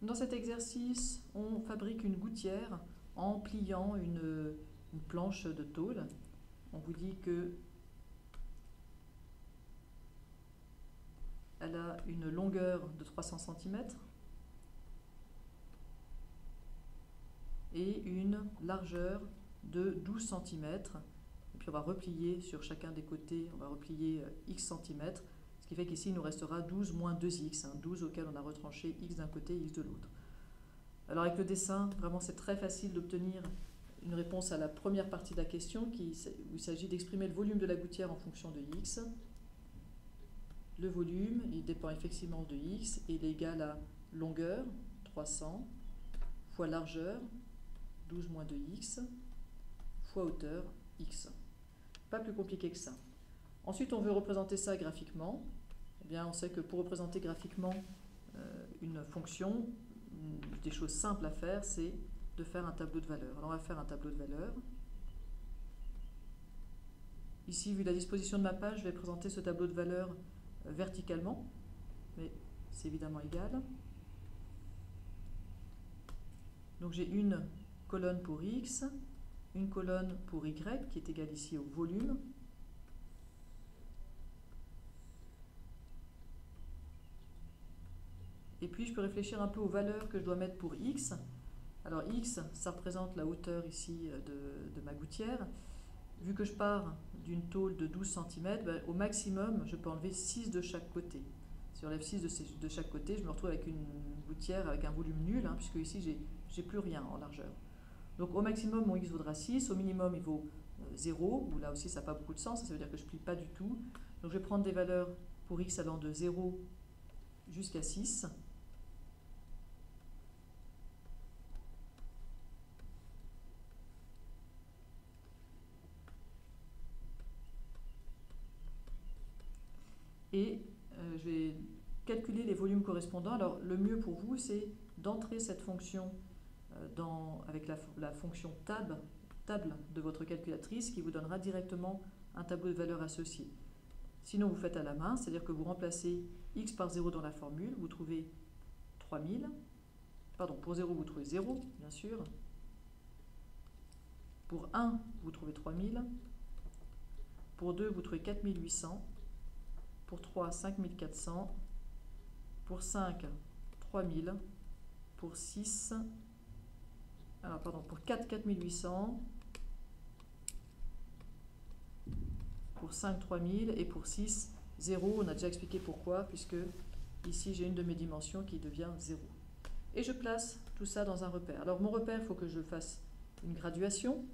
Dans cet exercice, on fabrique une gouttière en pliant une planche de tôle. On vous dit que elle a une longueur de 300 cm et une largeur de 12 cm. Et puis on va replier sur chacun des côtés, on va replier x cm, ce qui fait qu'ici il nous restera 12 moins 2x, 12 auquel on a retranché x d'un côté et x de l'autre. Alors avec le dessin, vraiment c'est très facile d'obtenir une réponse à la première partie de la question, où il s'agit d'exprimer le volume de la gouttière en fonction de x. Le volume, il dépend effectivement de x et il est égal à longueur, 300, fois largeur, 12 moins 2x, fois hauteur, x. Pas plus compliqué que ça. Ensuite, on veut représenter ça graphiquement. Eh bien, on sait que pour représenter graphiquement une fonction, une des choses simples à faire, c'est de faire un tableau de valeurs. Alors, on va faire un tableau de valeurs. Ici, vu la disposition de ma page, je vais présenter ce tableau de valeurs verticalement, mais c'est évidemment égal. Donc, j'ai une colonne pour x, une colonne pour y, qui est égale ici au volume. Et puis, je peux réfléchir un peu aux valeurs que je dois mettre pour x. Alors, x, ça représente la hauteur ici de ma gouttière. Vu que je pars d'une tôle de 12 cm, ben, au maximum, je peux enlever 6 de chaque côté. Si j'enlève 6 de chaque côté, je me retrouve avec une gouttière avec un volume nul, puisque ici, j'ai plus rien en largeur. Donc, au maximum, mon x vaudra 6. Au minimum, il vaut 0. Où là aussi, ça n'a pas beaucoup de sens. Ça veut dire que je ne plie pas du tout. Donc, je vais prendre des valeurs pour x allant de 0 jusqu'à 6. Et je vais calculer les volumes correspondants. Alors, le mieux pour vous, c'est d'entrer cette fonction avec la fonction table de votre calculatrice qui vous donnera directement un tableau de valeurs associé. Sinon, vous faites à la main, c'est-à-dire que vous remplacez x par 0 dans la formule, vous trouvez 3000. Pardon, pour 0, vous trouvez 0, bien sûr. Pour 1, vous trouvez 3000. Pour 2, vous trouvez 4800. Pour 3, 5400. Pour 5, 3000. Pour 6, pour 4, 4800. Pour 5, 3000. Et pour 6, 0. On a déjà expliqué pourquoi, puisque ici, j'ai une de mes dimensions qui devient 0. Et je place tout ça dans un repère. Alors, mon repère, il faut que je fasse une graduation.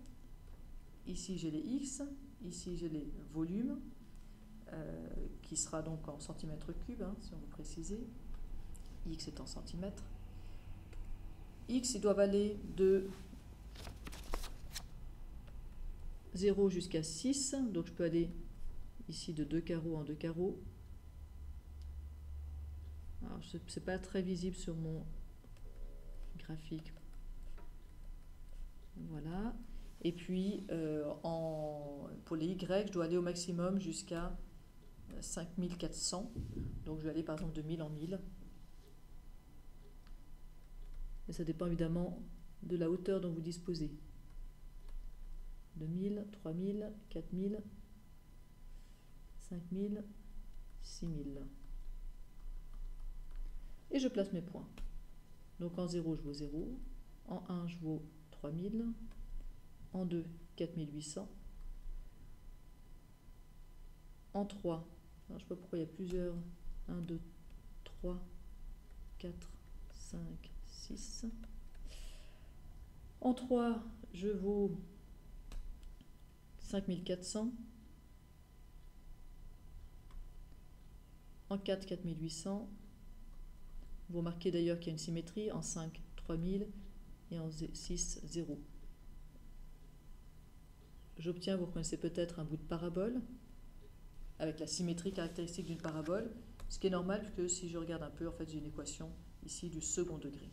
Ici, j'ai les x. Ici, j'ai les volumes. Qui sera donc en centimètres cubes, si on veut préciser. X est en centimètres. X, ils doivent aller de 0 jusqu'à 6. Donc, je peux aller ici de 2 carreaux en 2 carreaux. Alors, ce n'est pas très visible sur mon graphique. Voilà. Et puis, pour les Y, je dois aller au maximum jusqu'à 5400. Donc, je vais aller par exemple de 1000 en 1000. Et ça dépend évidemment de la hauteur dont vous disposez. 2000, 3000, 4000, 5000, 6000. Et je place mes points. Donc en 0, je vaux 0. En 1, je vaux 3000. En 2, 4800. En 3, alors je ne sais pas pourquoi il y a plusieurs. 1, 2, 3, 4, 5, 6. En 3, je vaux 5400. En 4, 4800. Vous remarquez d'ailleurs qu'il y a une symétrie. En 5, 3000. Et en 6, 0. J'obtiens, vous reconnaissez peut-être un bout de parabole, avec la symétrie caractéristique d'une parabole, ce qui est normal, puisque si je regarde un peu, en fait, j'ai une équation ici du second degré.